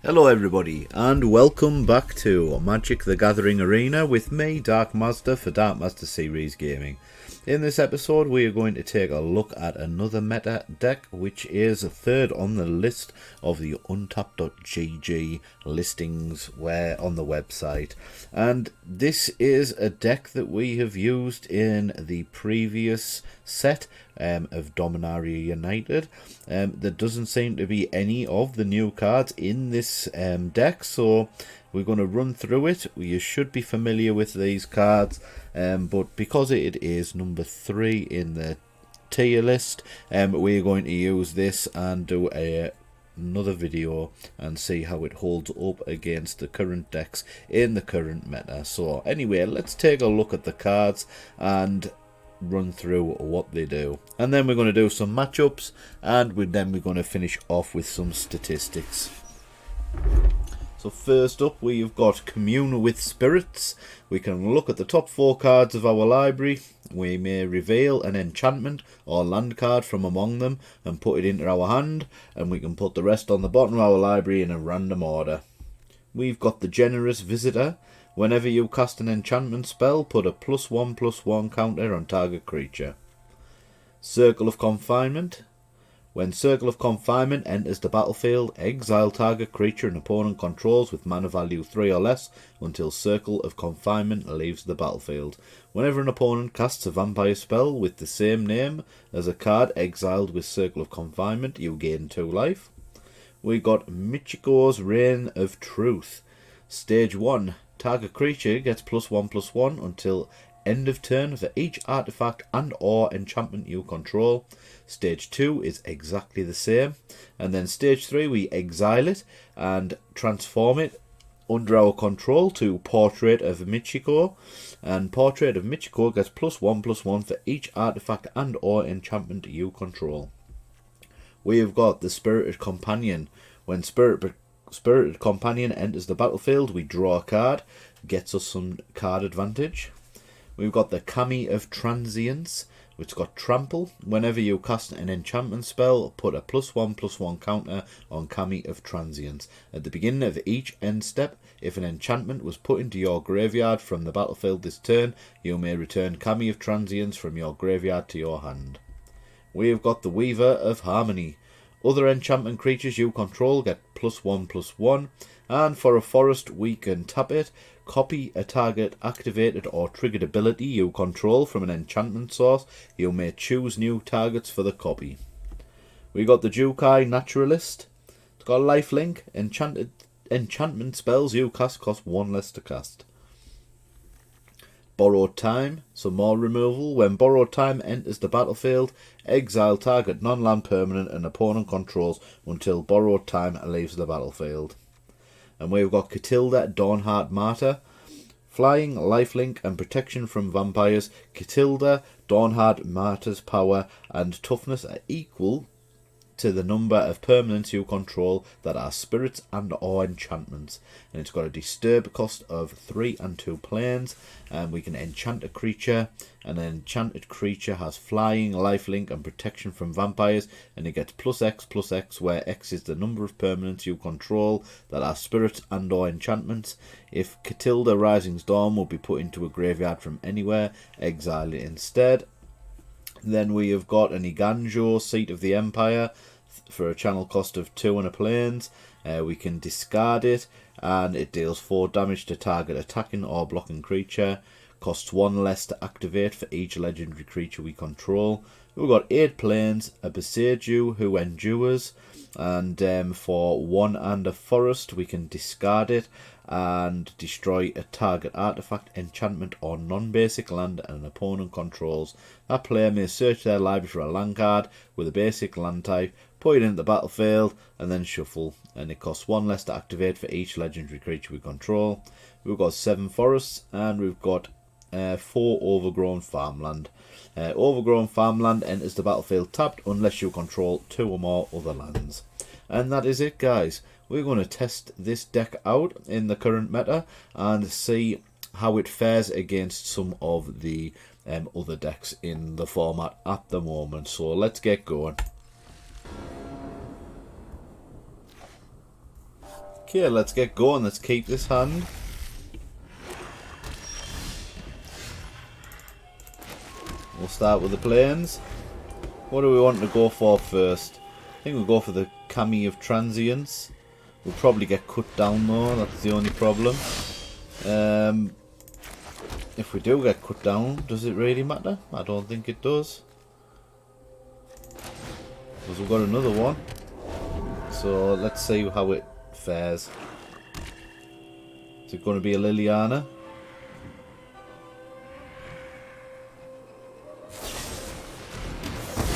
Hello everybody, and welcome back to Magic the Gathering Arena with me, Dark Mazda, for Dark Mazda Series Gaming. In this episode we are going to take a look at another meta deck, which is third on the list of the untapped.gg listings on the website. And this is a deck that we have used in the previous set of Dominaria United. There doesn't seem to be any of the new cards in this deck, so we're going to run through it. You should be familiar with these cards, but because it is number 3 in the tier list, we're going to use this and do another video and see how it holds up against the current decks in the current meta. So anyway, let's take a look at the cards and run through what they do, and then we're going to do some matchups, and then we're going to finish off with some statistics. So first up, we've got Commune with Spirits. We can look at the top 4 cards of our library. We may reveal an enchantment or land card from among them and put it into our hand, and we can put the rest on the bottom of our library in a random order. We've got the Generous Visitor. Whenever you cast an enchantment spell, put a +1/+1 counter on target creature. Circle of Confinement. When Circle of Confinement enters the battlefield, exile target creature an opponent controls with mana value 3 or less until Circle of Confinement leaves the battlefield. Whenever an opponent casts a vampire spell with the same name as a card exiled with Circle of Confinement, you gain 2 life. We got Michiko's Reign of Truth. Stage 1. Target creature gets +1/+1 until end of turn for each artifact and or enchantment you control. Stage 2 is exactly the same. And then stage 3, we exile it and transform it under our control to Portrait of Michiko. And Portrait of Michiko gets +1/+1 for each artifact and or enchantment you control. We have got the Spirited Companion. When Spirited Companion enters the battlefield, we draw a card, gets us some card advantage. We've got the Kami of Transience, which got Trample. Whenever you cast an enchantment spell, put a +1/+1 counter on Kami of Transience. At the beginning of each end step, if an enchantment was put into your graveyard from the battlefield this turn, you may return Kami of Transience from your graveyard to your hand. We've got the Weaver of Harmony. Other enchantment creatures you control get +1/+1, and for a forest we can tap it, copy a target activated or triggered ability you control from an enchantment source. You may choose new targets for the copy. We got the Jukai Naturalist. It's got a lifelink. Enchantment spells you cast cost 1 less to cast. Borrowed Time, some more removal. When Borrowed Time enters the battlefield, exile target non-land permanent an opponent controls until Borrowed Time leaves the battlefield. And we've got Catilda Dawnheart Martyr. Flying, lifelink and protection from vampires. Catilda Dawnheart Martyr's power and toughness are equal to the number of permanents you control that are spirits and or enchantments, and it's got a disturb cost of 3 and 2 planes, and we can enchant a creature, and an enchanted creature has flying, lifelink and protection from vampires, and it gets +X/+X, where X is the number of permanents you control that are spirits and or enchantments. If Catilda Rising Storm will be put into a graveyard from anywhere, exile it instead. Then we have got an Iganjo, Seat of the Empire, for a channel cost of 2 and a planes. We can discard it, and it deals 4 damage to target attacking or blocking creature. Costs 1 less to activate for each legendary creature we control. We've got 8 planes, a Beseju who endures, and for 1 and a forest we can discard it and destroy a target artifact, enchantment or non-basic land an opponent controls. That player may search their library for a land card with a basic land type, put it into the battlefield and then shuffle, and it costs 1 less to activate for each legendary creature we control. We've got 7 forests, and we've got 4 overgrown farmland. Overgrown farmland enters the battlefield tapped unless you control 2 or more other lands. And that is it, guys. We're going to test this deck out in the current meta and see how it fares against some of the other decks in the format at the moment. So let's get going. Okay, let's get going. Let's keep this hand. We'll start with the planes. What do we want to go for first? I think we'll go for the Kami of Transience. We'll probably get cut down though, that's the only problem. If we do get cut down, does it really matter? I don't think it does. Because we've got another one. So let's see how it fares. Is it going to be a Liliana?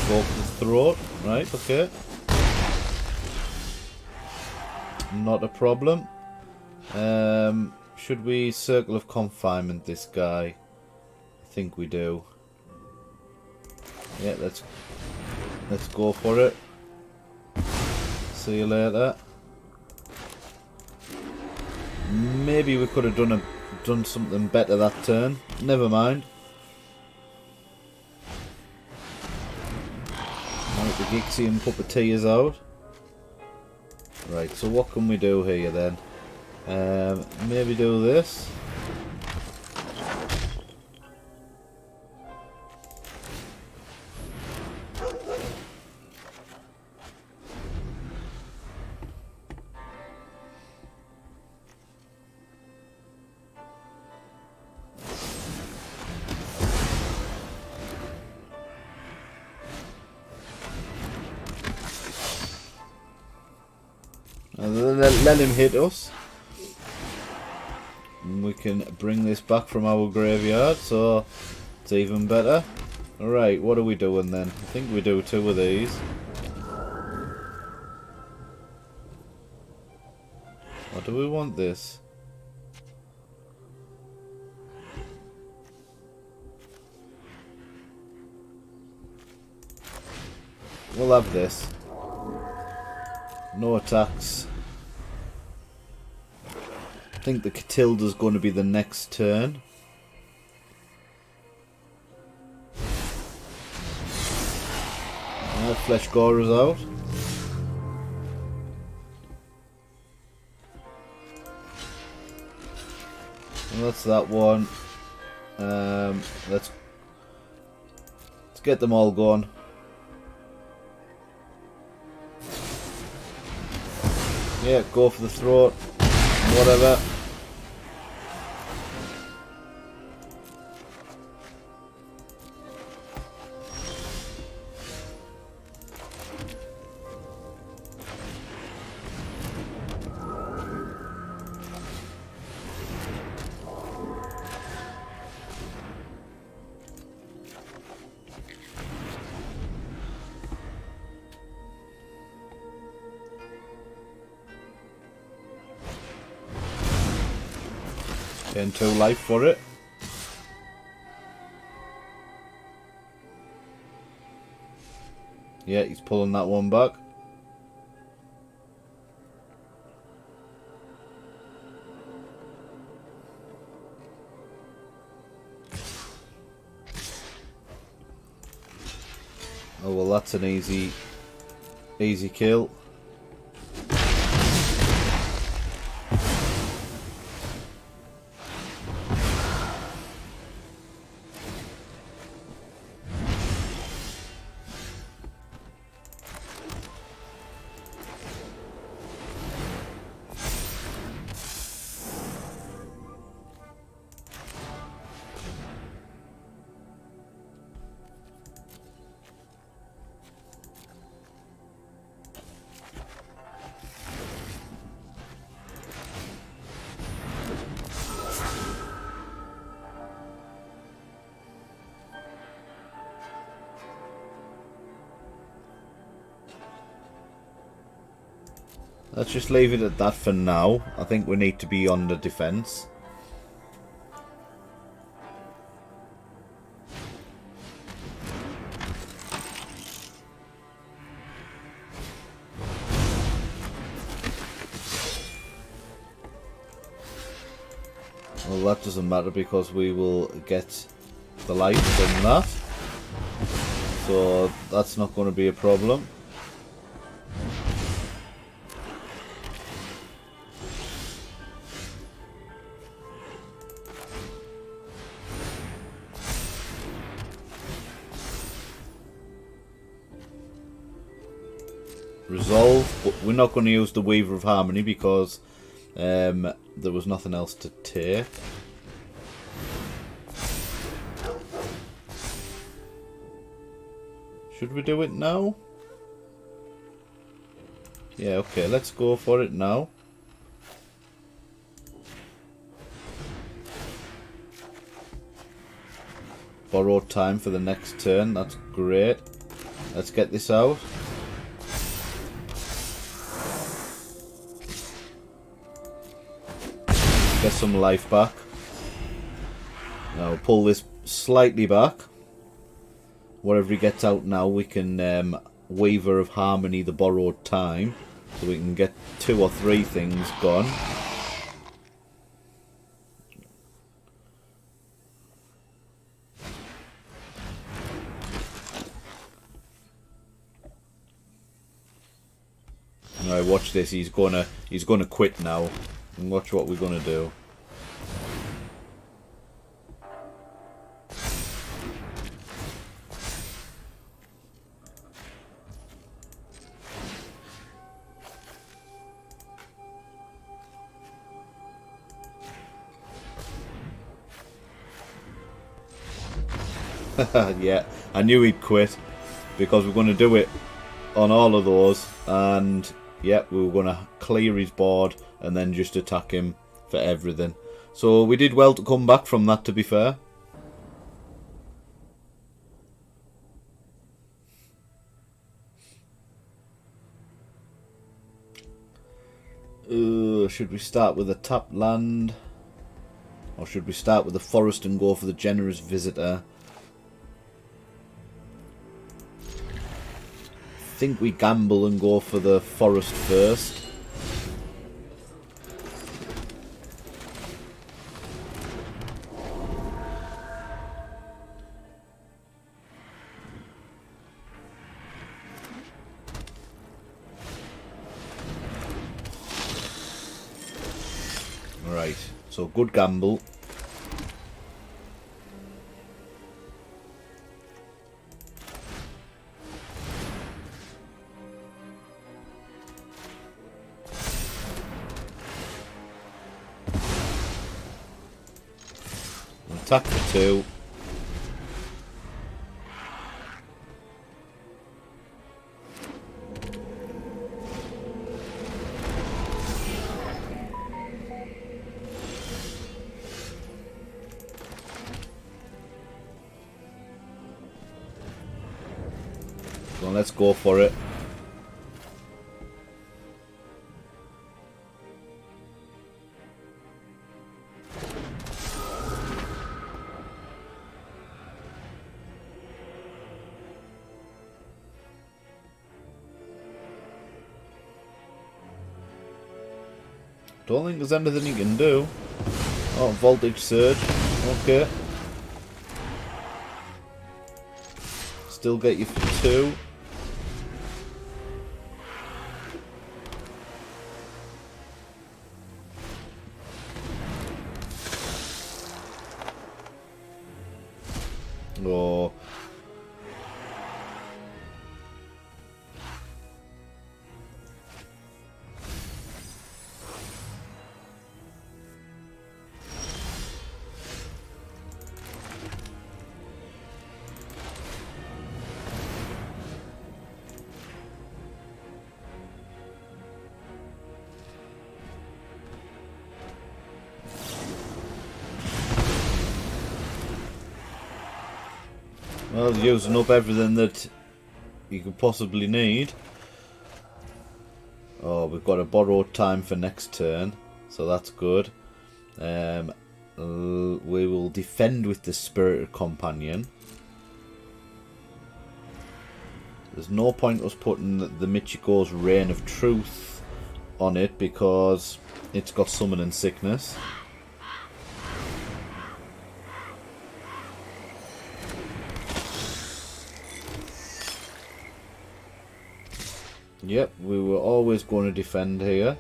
Go for the throat. Right, okay. Not a problem. Should we Circle of Confinement this guy? I think we do. Yeah, let's go for it. See you later. Maybe we could have done something better that turn. Never mind. Right, the Gixian Puppeteer's out. Right, so what can we do here then? Maybe do this. Let him hit us. And we can bring this back from our graveyard, so it's even better. Alright, what are we doing then? I think we do 2 of these. Or do we want this? We'll have this. No attacks. I think the Catilda's going to be the next turn. Flesh Gora's out. And that's that one. Let's get them all going. Yeah, go for the throat. Whatever. Getting 2 life for it. Yeah, he's pulling that one back. Oh well, that's an easy kill. Let's just leave it at that for now. I think we need to be on the defense. Well, that doesn't matter because we will get the life from that. So that's not going to be a problem. resolve, but we're not going to use the Weaver of Harmony because there was nothing else to take. Should we do it now? Yeah, okay, let's go for it now. Borrowed time for the next turn, that's great. Let's get this out. Get some life back. Now pull this slightly back. Whatever he gets out now, we can Weaver of Harmony the borrowed time, so we can get 2 or 3 things gone. Alright, watch this. He's gonna quit now. And watch what we're gonna do. Yeah, I knew he'd quit because we're going to do it on all of those, and yeah, we were going to clear his board and then just attack him for everything. So we did well to come back from that, to be fair. Should we start with a tap land? Or should we start with the forest and go for the generous visitor? I think we gamble and go for the forest first. Right, so good gamble. Attack for 2. So let's go for it. Don't think there's anything you can do. Oh, voltage surge. Okay. Still get you for 2. Oh. Well, using up everything that you could possibly need. Oh, we've got a borrowed time for next turn, so that's good. We will defend with the Spirited Companion. There's no point us putting the Michiko's Reign of Truth on it because it's got Summoning Sickness. Yep, we were always going to defend here.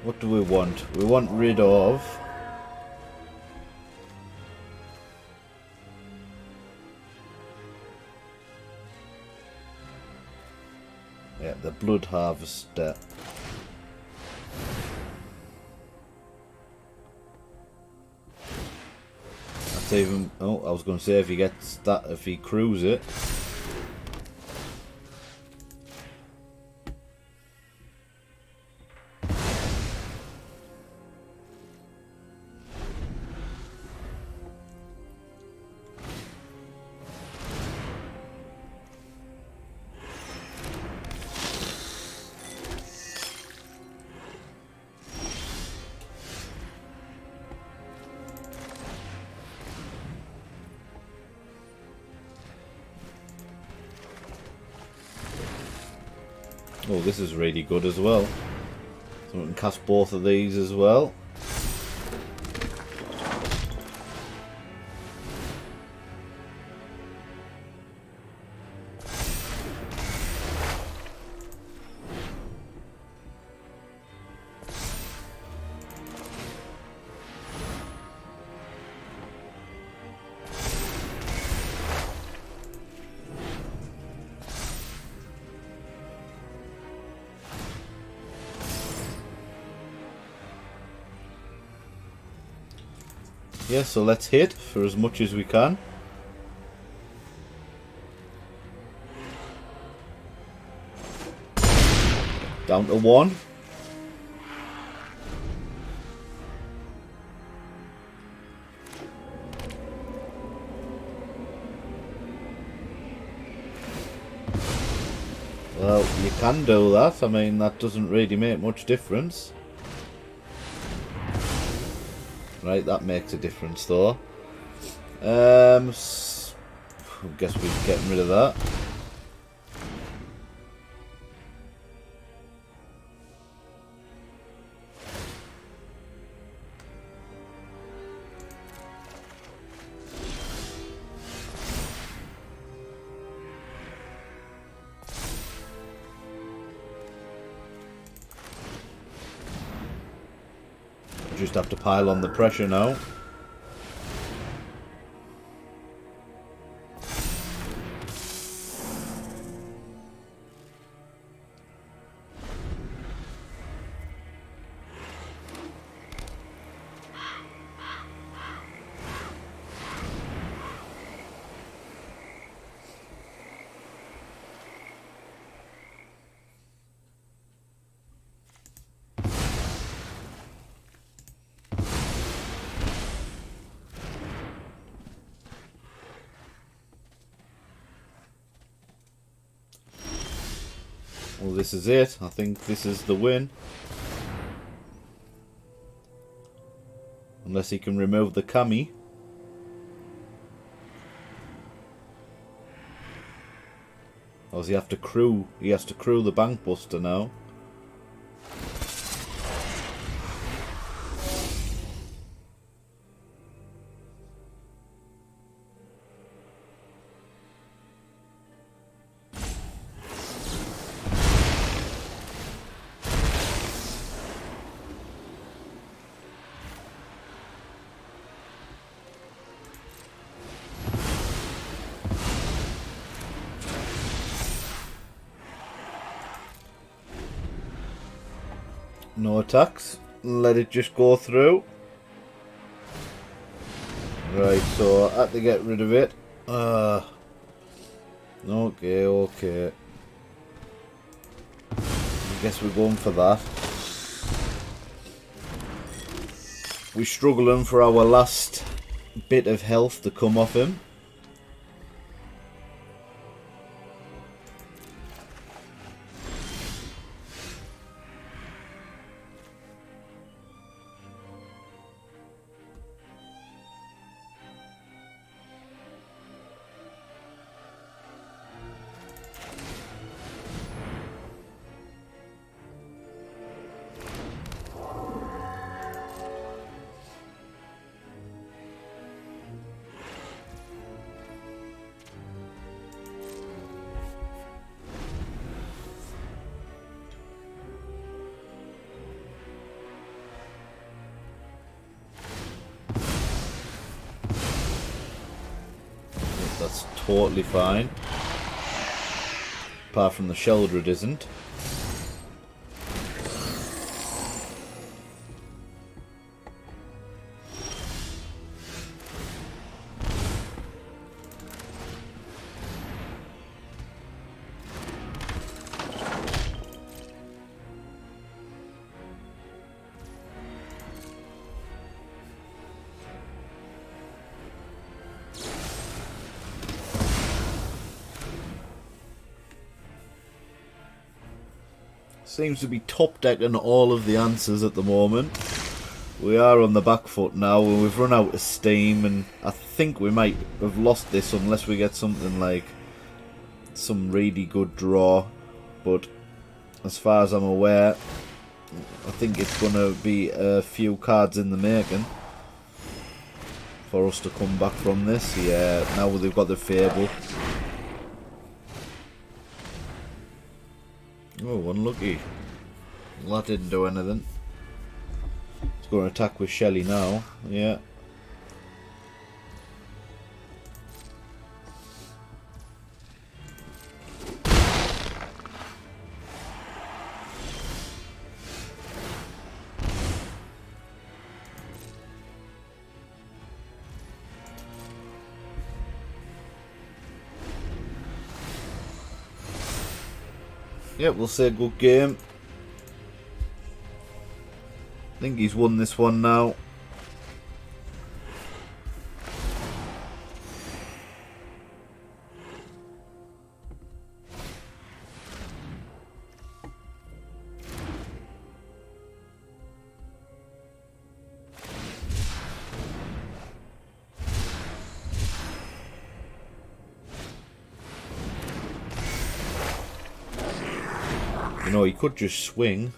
What do we want? We want rid of... yeah, the Blood Harvester. That's even... oh, I was going to say if he gets that, if he crews it. Oh, this is really good as well. So we can cast both of these as well. Yeah, so let's hit for as much as we can. Down to 1. Well, you can do that. I mean, that doesn't really make much difference. Right, that makes a difference though. I guess we're getting rid of that. Just have to pile on the pressure now. Well, this is it. I think this is the win. Unless he can remove the Kami. Or does he have to crew? He has to crew the Bank Buster now. No attacks. Let it just go through. Right, so I had to get rid of it. Okay. I guess we're going for that. We're struggling for our last bit of health to come off him. totally fine. Apart from the Sheldred isn't. Seems to be top decking all of the answers at the moment. We are on the back foot now and we've run out of steam, and I think we might have lost this unless we get something like some really good draw. But as far as I'm aware, I think it's going to be a few cards in the making for us to come back from this. Yeah, now they've got the Fable. Oh, unlucky. That didn't do anything. It's going to attack with Shelly now. Yeah. Yeah, we'll say good game. I think he's won this one now. You know, he could just swing.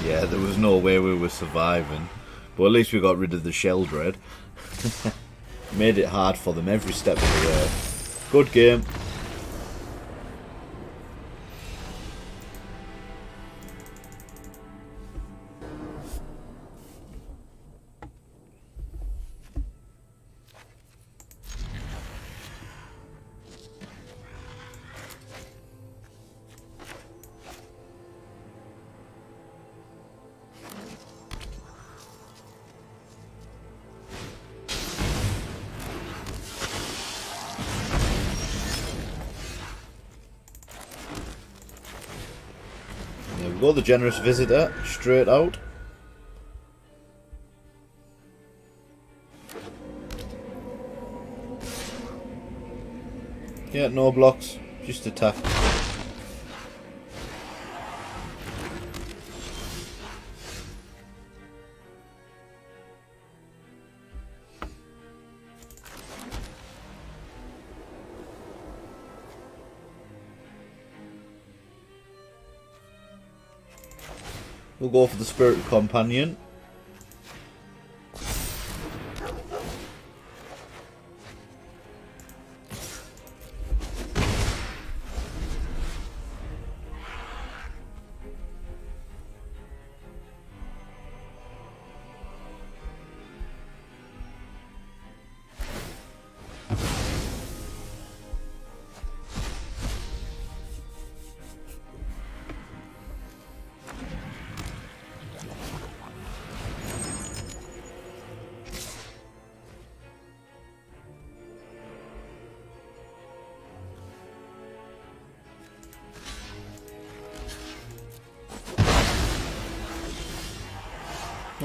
Yeah, there was no way we were surviving. But at least we got rid of the Sheldred. Made it hard for them every step of the way. Good game. There we go, the Generous Visitor, straight out. Yeah, no blocks, just attack. We'll go for the Spirit Companion.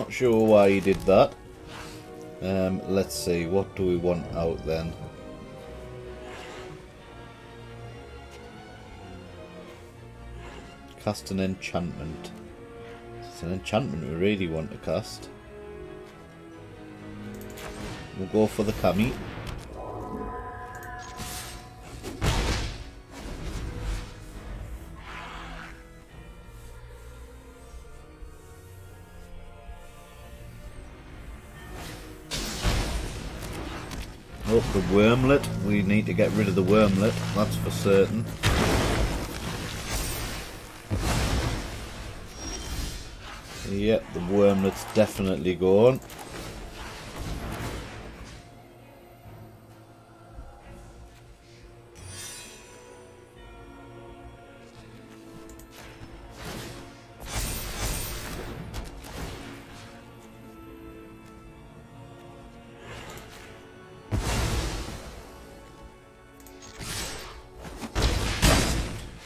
Not sure why he did that. Let's see, what do we want out then? Cast an enchantment. It's an enchantment we really want to cast. We'll go for the Kami. Oh, the Wormlet. We need to get rid of the Wormlet, that's for certain. Yep, the Wormlet's definitely gone.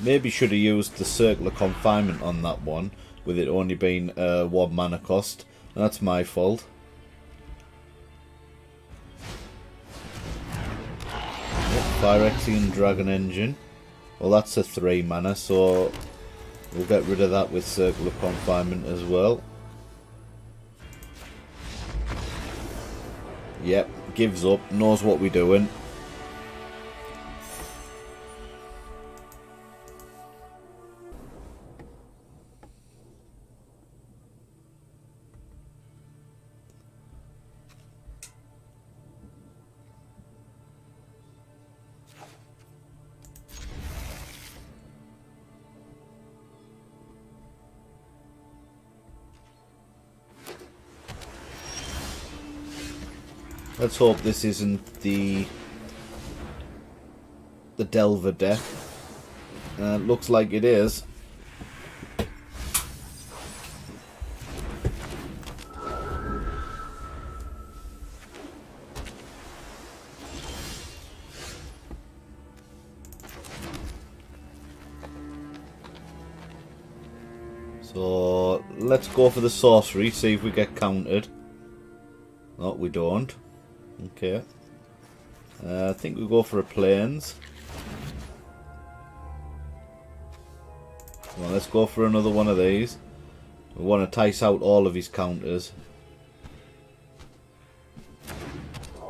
Maybe should have used the Circle of Confinement on that one, with it only being 1 mana cost. That's my fault. Phyrexian Dragon Engine. Well, that's a 3 mana, so we'll get rid of that with Circle of Confinement as well. Yep, gives up, knows what we're doing. Let's hope this isn't the Delver deck. Looks like it is. So let's go for the sorcery, see if we get countered. No, we don't. Okay. I think we go for a plains. Well, let's go for another one of these. We want to tice out all of his counters.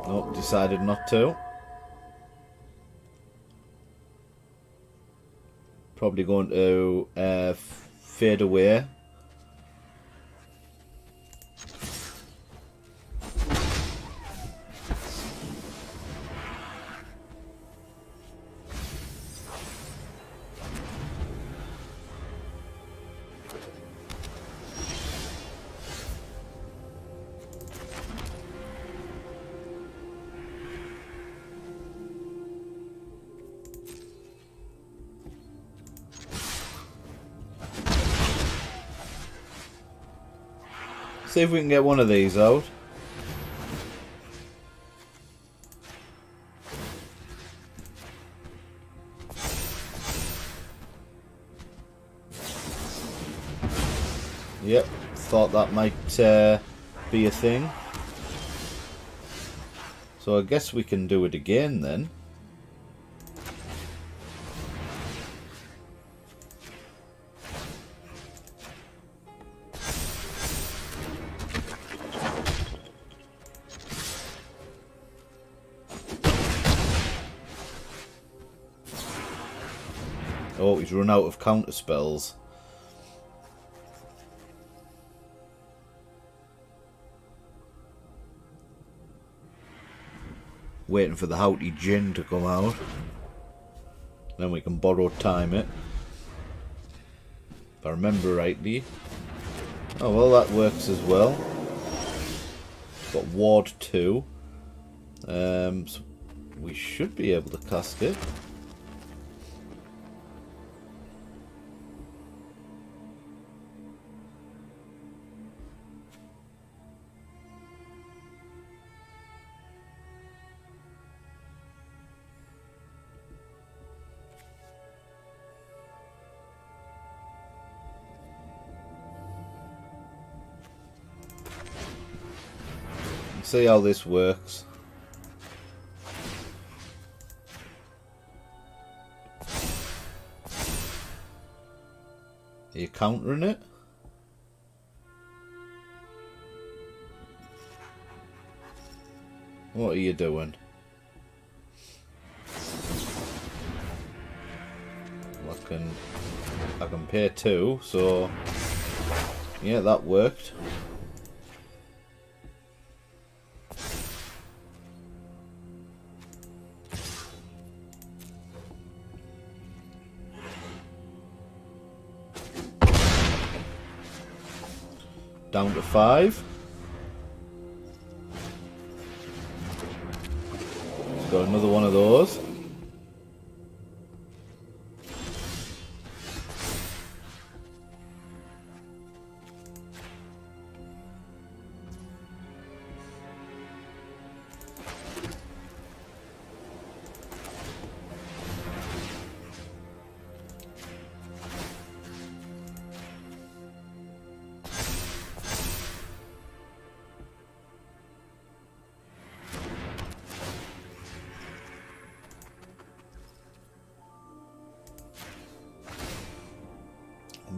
Nope, decided not to. Probably going to fade away. See if we can get one of these out. Yep, thought that might be a thing. So I guess we can do it again then. Oh, he's run out of counter spells. Waiting for the Houghty Djinn to come out. Then we can borrow time it. If I remember rightly. Oh well, that works as well. Got Ward 2. So we should be able to cast it. see how this works. Are you countering it? What are you doing? I can pay 2, so yeah, that worked. Down to 5. Got another one of those.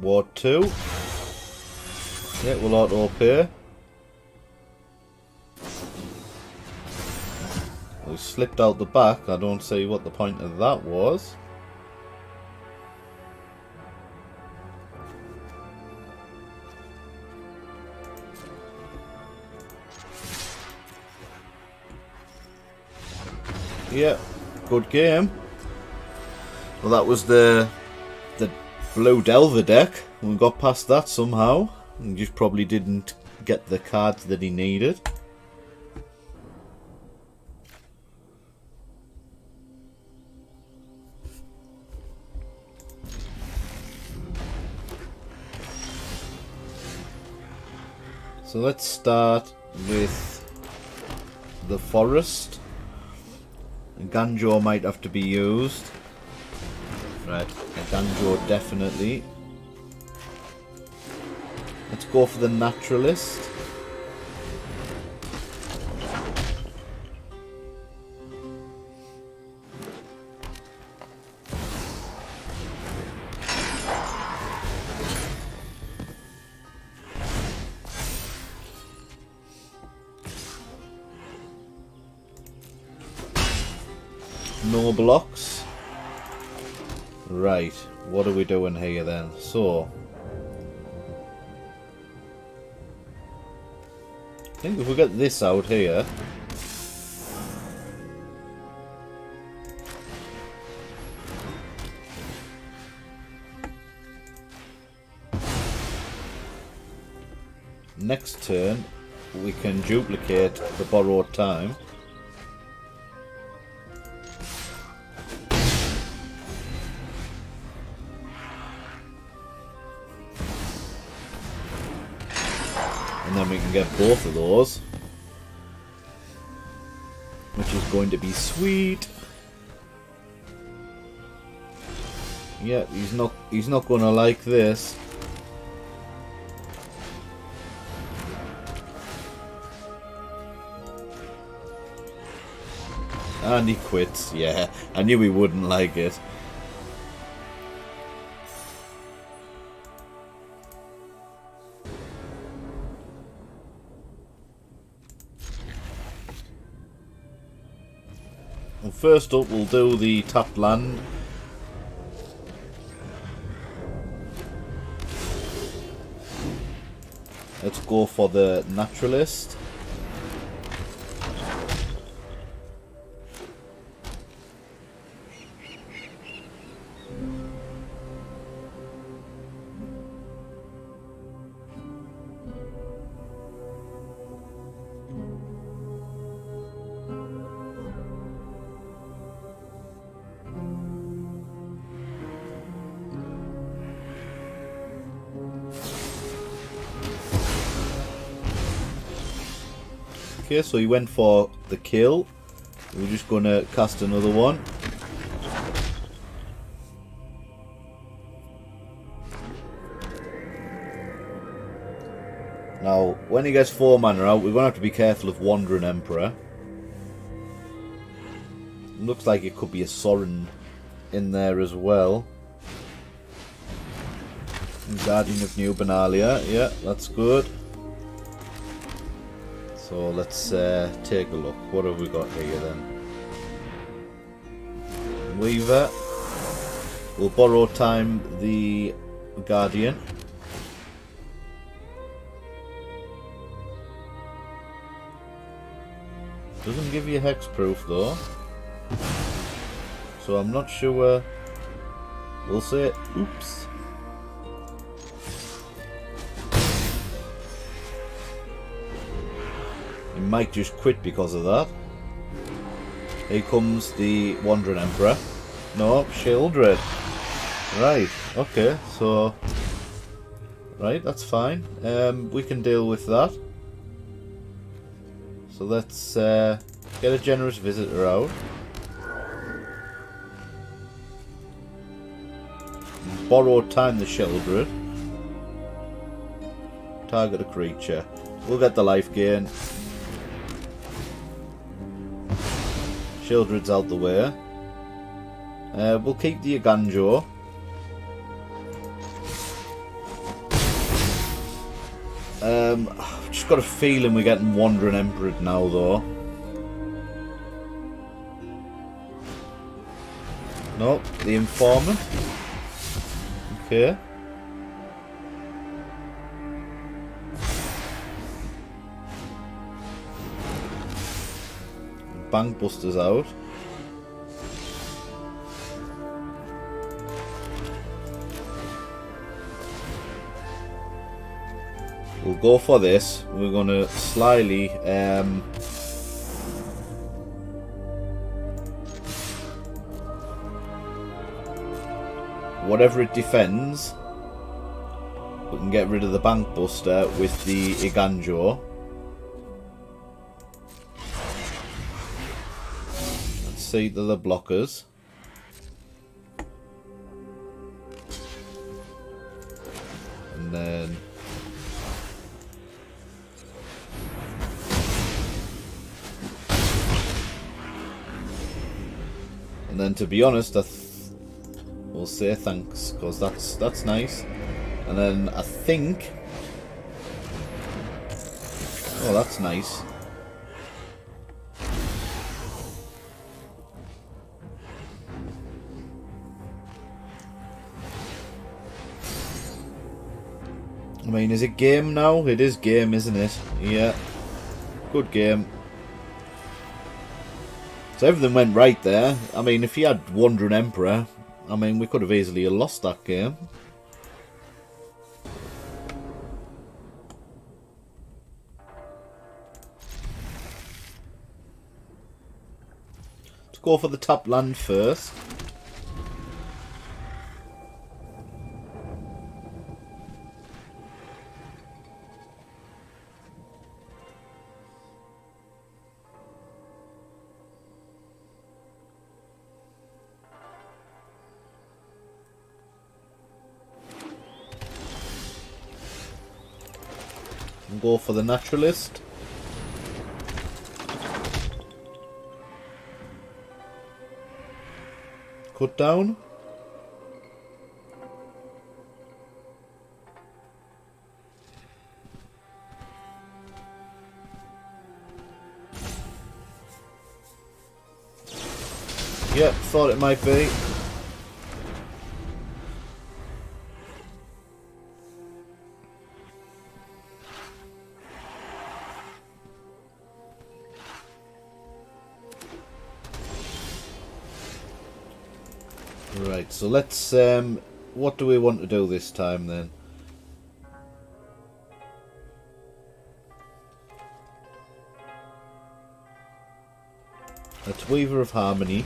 Ward 2. Yeah, we'll auto pay. We slipped out the back. I don't see what the point of that was. Yeah, good game. Well, that was the Blue Delver deck. We got past that somehow. And just probably didn't get the cards that he needed. So let's start with the forest. Ganjo might have to be used. Right, Ganjo definitely. Let's go for the naturalist. No blocks. Right, what are we doing here then? So, I think if we get this out here, next turn we can duplicate the borrowed time. And then we can get both of those, which is going to be sweet. Yeah, he's not gonna like this. And he quits. Yeah, I knew he wouldn't like it. Well, first up, we'll do the tapped land. Let's go for the naturalist. Okay, so he went for the kill. We're just going to cast another one. Now, when he gets 4 mana out, we're going to have to be careful of Wandering Emperor. Looks like it could be a Sorin in there as well. Guardian of New Benalia, yeah, that's good. So let's take a look. What have we got here then? Weaver. We'll borrow time the Guardian. Doesn't give you hexproof though. So I'm not sure. We'll say oops. He might just quit because of that. Here comes the Wandering Emperor. No, Shieldred. Right, okay, so... Right, that's fine. We can deal with that. So let's get a Generous Visitor out. Borrow time the Shieldred. Target a creature. We'll get the life gain. Shieldred's out the way. We'll keep the Aganjo. I've just got a feeling we're getting Wandering Emperor now though. Nope, the Informant. Okay. Bankbuster's out. We'll go for this. We're going to slyly whatever it defends, we can get rid of the Bankbuster with the Iganjo. Let's see the blockers. And then to be honest, we'll say thanks, because that's nice. And then I think, oh, that's nice. I mean, is it game now? It is game, isn't it? Yeah. Good game. So everything went right there. I mean, if he had Wandering Emperor, I mean, we could have easily lost that game. Let's go for the top land first. Go for the Naturalist. Cut down. Yep, thought it might be. Right, so let's, what do we want to do this time then? Let's Weaver of Harmony.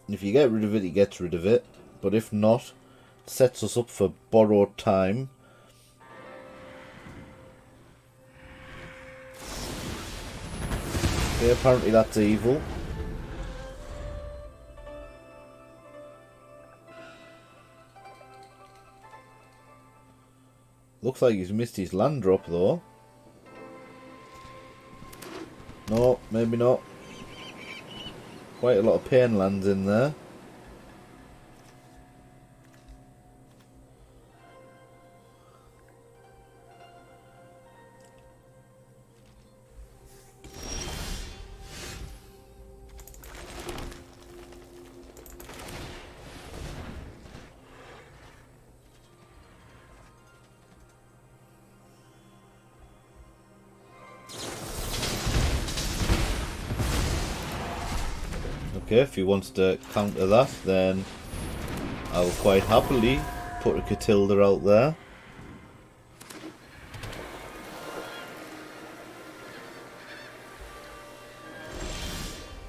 If you get rid of it, he gets rid of it. But if not, it sets us up for borrowed time. Okay, apparently that's evil. Looks like he's missed his land drop though. No, maybe not. Quite a lot of pain lands in there. Okay, if he wants to counter that, then I'll quite happily put a Catilda out there.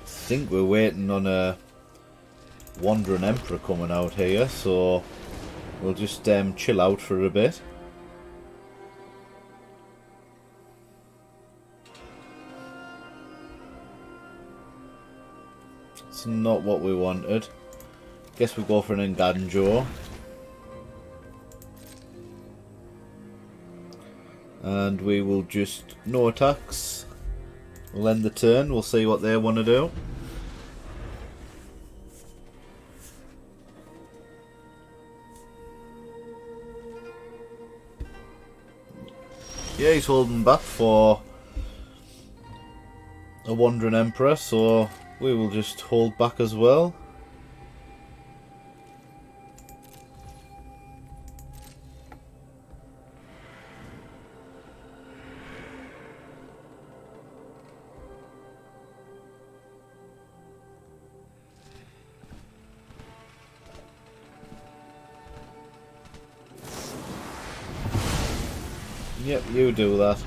I think we're waiting on a Wandering Emperor coming out here, so we'll just chill out for a bit. It's not what we wanted. Guess we go for an Enganjo. And we will just no attacks. We'll end the turn, we'll see what they want to do. Yeah, he's holding back for a Wandering Emperor, so we will just hold back as well. Yep, you do that.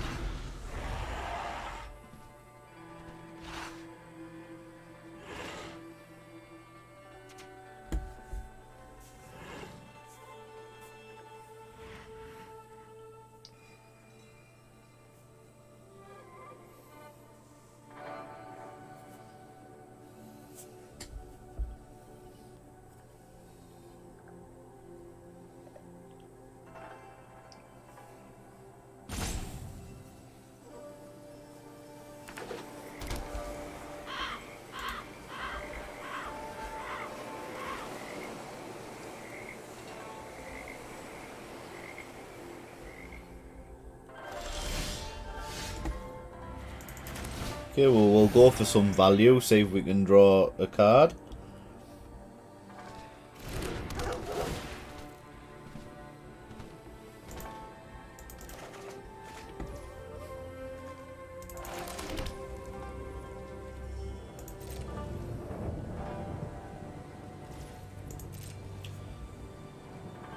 Okay, well, we'll go for some value, see if we can draw a card.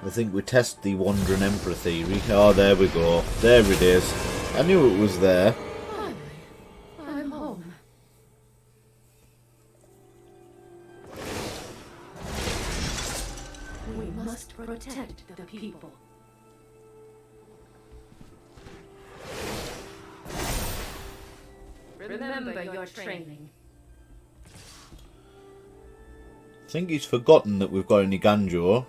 I think we test the Wandering Emperor theory. Oh, there we go. There it is. I knew it was there. I'm home. We must protect the people. Remember your training. I think he's forgotten that we've got an Enganjo.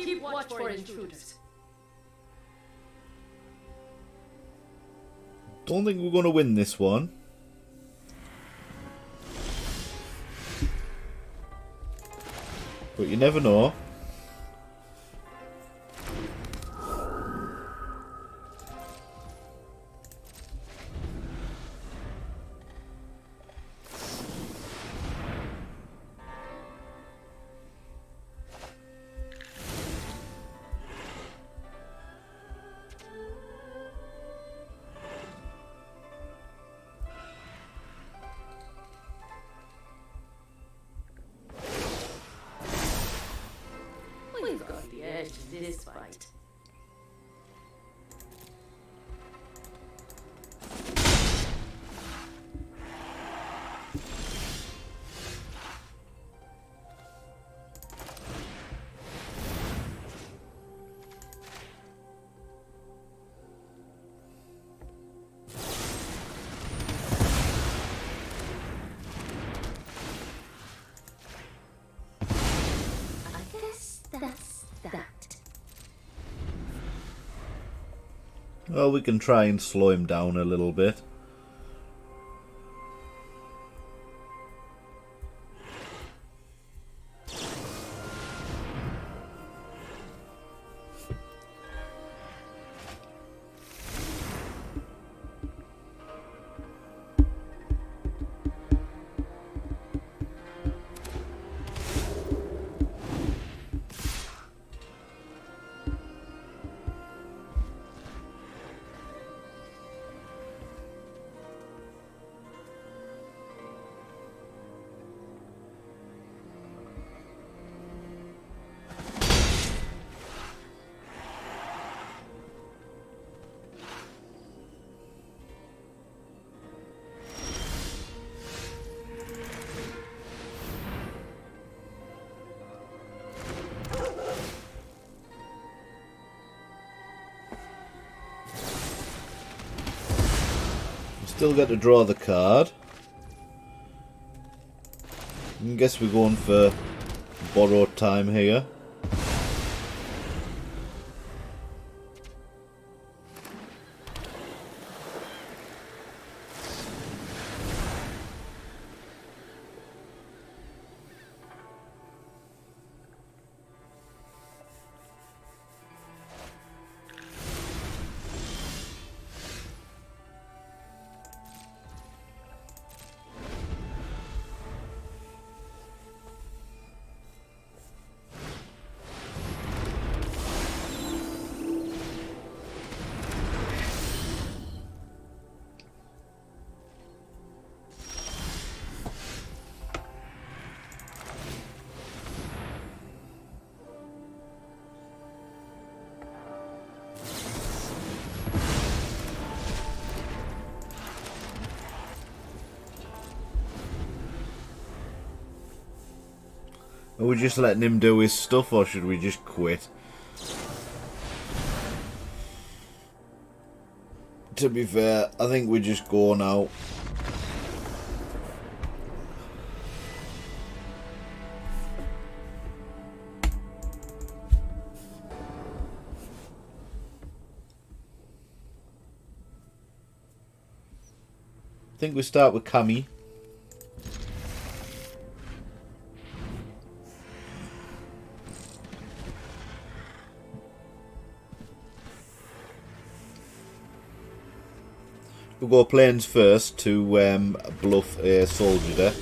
Keep watch for intruders. Don't think we're going to win this one. But you never know. We've got the edge in this fight. That's that. Well, we can try and slow him down a little bit. Still get to draw the card. I guess we're going for borrowed time here. Are we just letting him do his stuff, or should we just quit? To be fair, I think we just go now. I think we start with Cammy. We'll go planes first to bluff a soldier deck.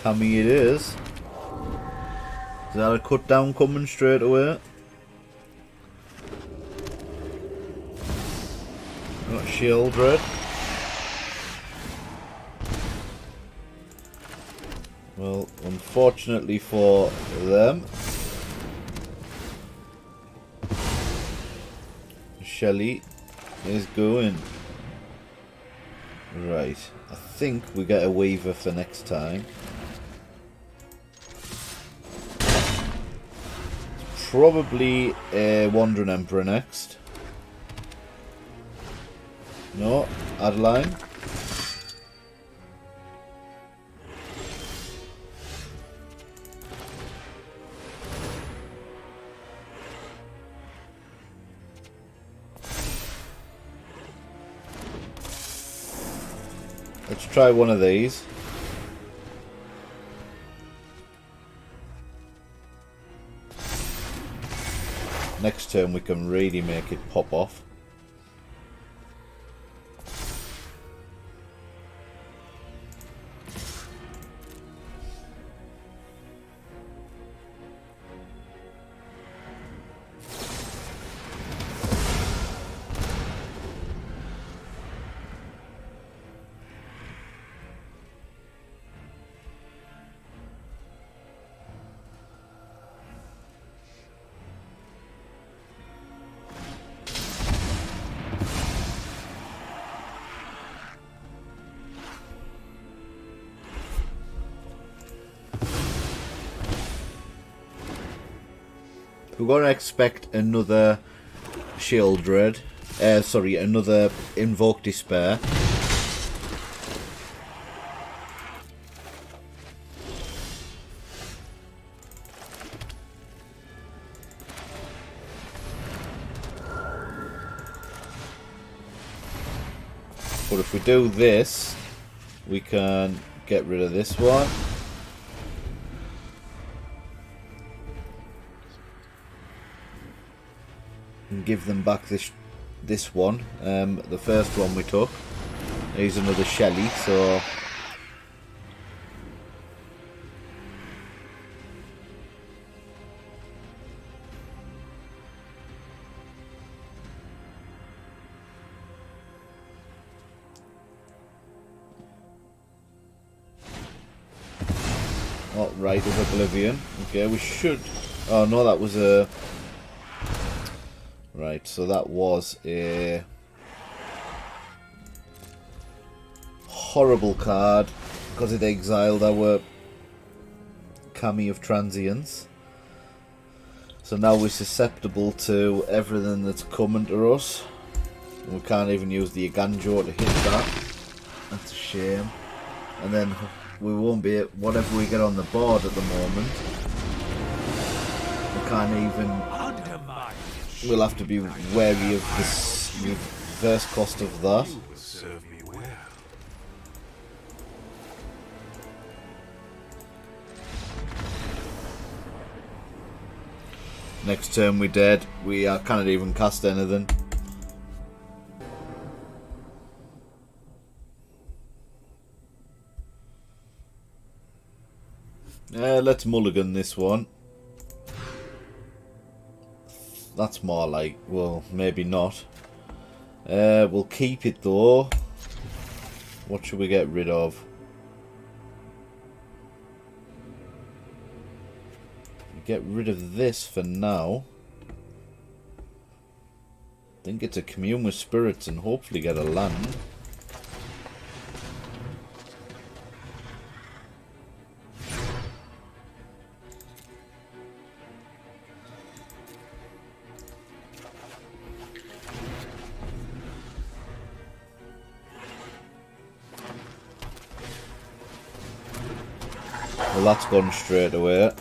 Cammy it is. Is that a cut down coming straight away? Got shield red. Well, unfortunately for them, Shelly is going. Right, I think we get a Weaver for next time. Probably a Wandering Emperor next. No, Adeline. Let's try one of these. Next turn we can really make it pop off. We're going to expect another Shield Dread. Sorry, another Invoke Despair. But if we do this, we can get rid of this one. And give them back this one. The first one we took. Here's another Shelly, so oh, right, of Oblivion. Okay, we should. Oh no, that was a. Right, so that was a horrible card because it exiled our Kami of Transience. So now we're susceptible to everything that's coming to us. We can't even use the Aganjo to hit that. That's a shame. And then we won't be at whatever we get on the board at the moment. We can't even. We'll have to be wary of this reverse cost of that. Next turn we're dead. We can't even cast anything. Let's mulligan this one. That's more like, well, maybe not. We'll keep it though. What should we get rid of? Get rid of this for now. Then get to commune with spirits and hopefully get a land. Well, that's gone straight away.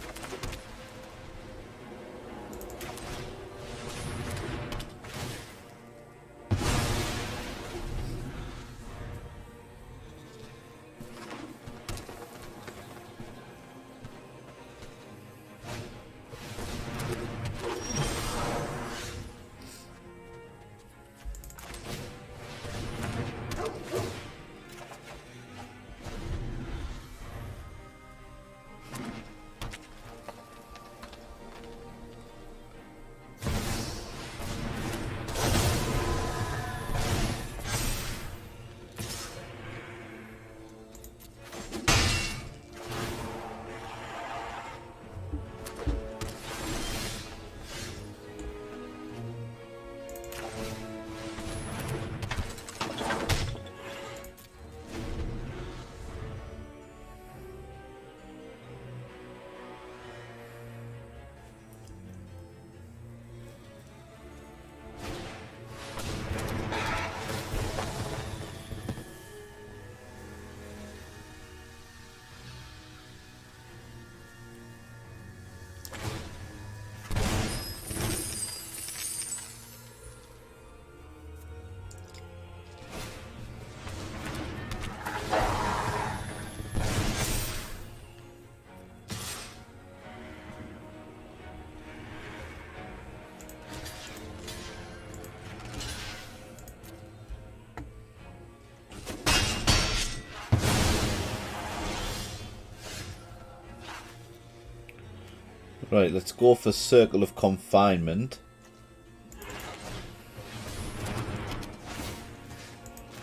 Right, let's go for Circle of Confinement.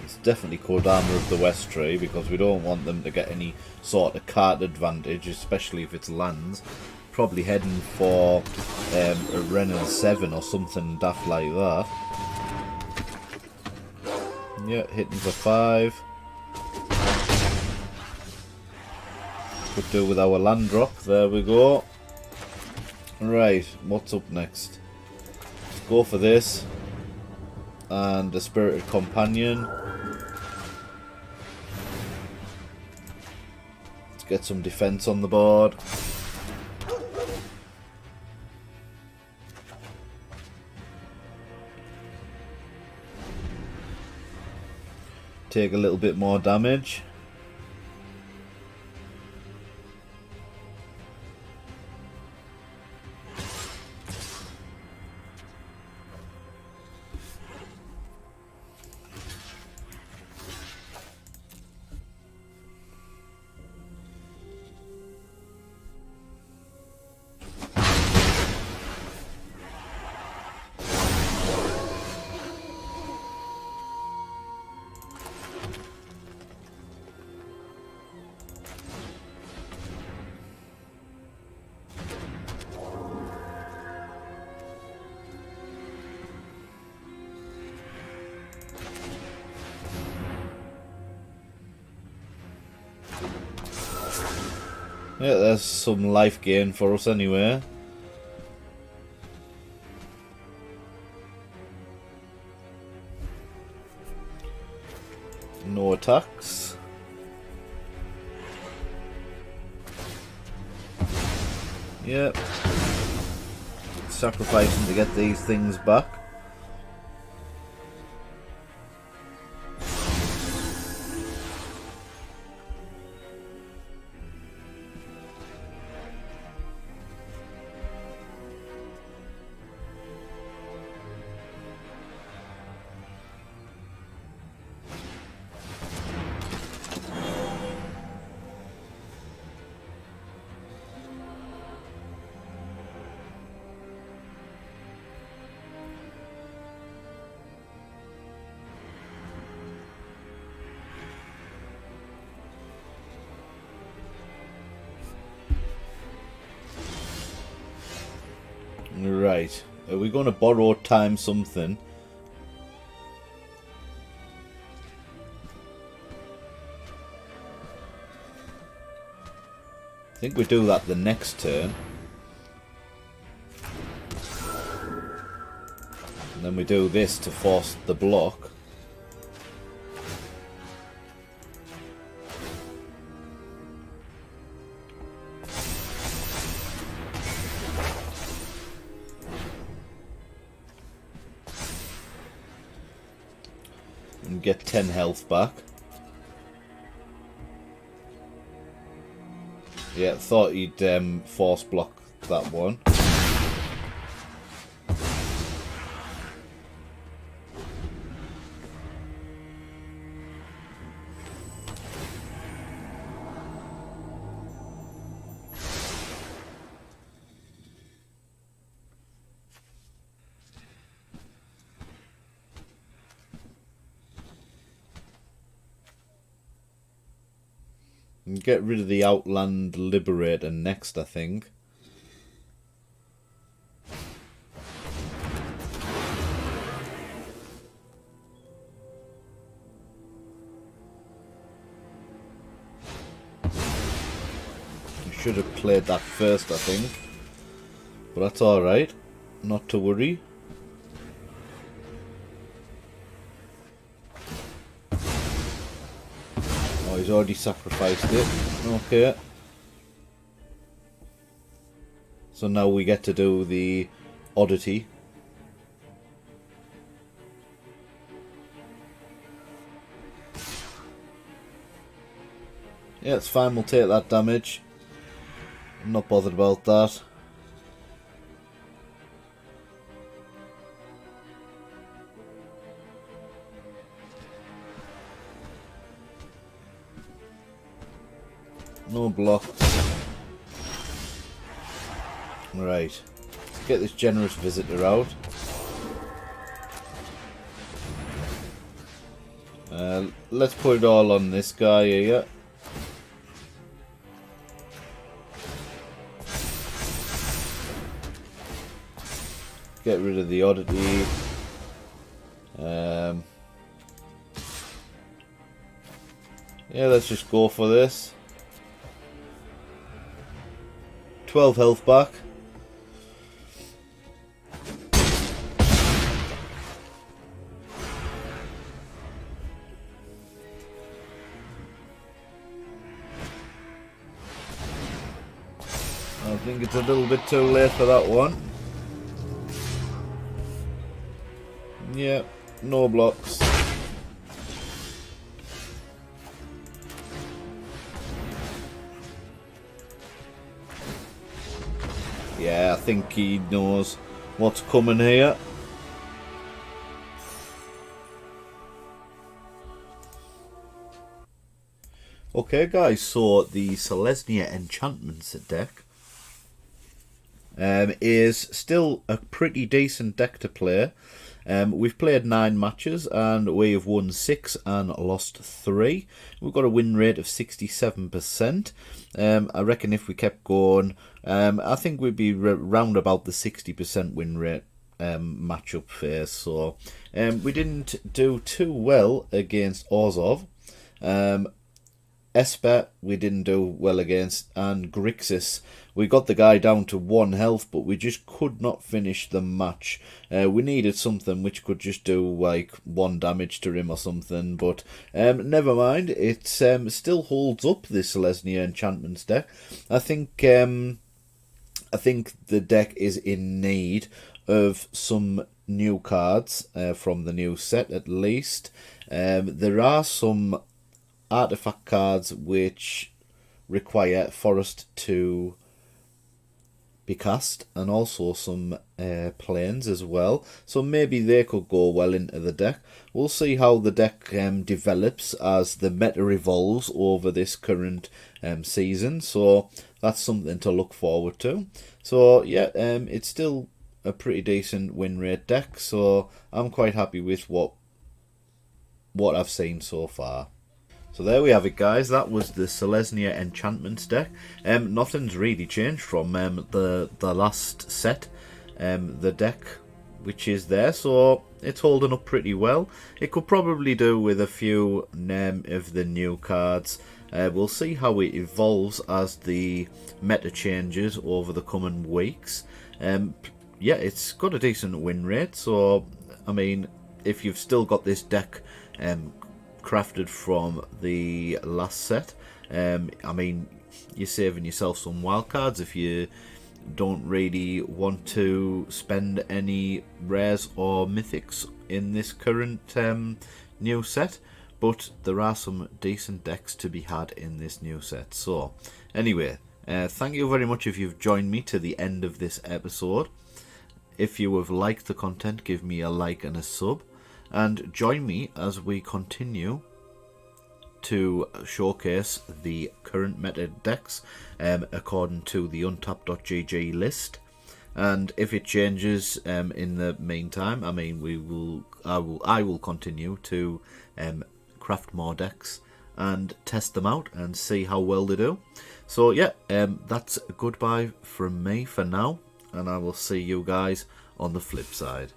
It's definitely Kodama of the West Tree, because we don't want them to get any sort of card advantage, especially if it's lands. Probably heading for a Renin 7 or something daft like that. Yeah, hitting for 5. Could do with our land drop. There we go. Right, what's up next? Let's go for this. And a Spirited Companion. Let's get some defense on the board. Take a little bit more damage. Yeah, there's some life gain for us anyway. No attacks. Yep. Sacrificing to get these things back. Right, are we going to borrow time something? I think we do that the next turn. And then we do this to force the block. And get 10 health back. Yeah, thought he'd force block that one. And get rid of the Outland Liberator next, I think. We should have played that first, I think. But that's alright. Not to worry. Oh, he's already sacrificed it. Okay. So now we get to do the oddity. Yeah, it's fine, we'll take that damage. I'm not bothered about that. No block. Right. Let's get this generous visitor out. Let's put it all on this guy here. Get rid of the oddity. Yeah, let's just go for this. 12 health back. I think it's a little bit too late for that one. Yeah, no blocks. Yeah, I think he knows what's coming here. Okay guys, so the Selesnya Enchantments deck is still a pretty decent deck to play. We've played 9 matches and we have won 6 and lost 3. We've got a win rate of 67%. I reckon if we kept going, I think we'd be round about the 60% win rate matchup phase. So we didn't do too well against Orzhov. Esper we didn't do well against, and Grixis we got the guy down to 1 health, but we just could not finish the match. We needed something which could just do like 1 damage to him or something, but never mind. It still holds up, this Selesnya Enchantments deck. I think the deck is in need of some new cards from the new set at least. There are some artifact cards which require forest to be cast, and also some planes as well, so maybe they could go well into the deck. We'll see how the deck develops as the meta evolves over this current season, so that's something to look forward to. So yeah, it's still a pretty decent win rate deck, so I'm quite happy with what I've seen so far. So there we have it guys, that was the Selesnya Enchantments deck. Nothing's really changed from the last set, the deck which is there, so it's holding up pretty well. It could probably do with a few of the new cards. We'll see how it evolves as the meta changes over the coming weeks. Yeah, it's got a decent win rate, so I mean, if you've still got this deck crafted from the last set, I mean, you're saving yourself some wildcards if you don't really want to spend any rares or mythics in this current new set, but there are some decent decks to be had in this new set. So anyway, thank you very much if you've joined me to the end of this episode. If you have liked the content, give me a like and a sub, and join me as we continue to showcase the current meta decks according to the untapped.gg list. And if it changes in the meantime, I mean, I will continue to craft more decks and test them out and see how well they do. So yeah, that's goodbye from me for now, and I will see you guys on the flip side.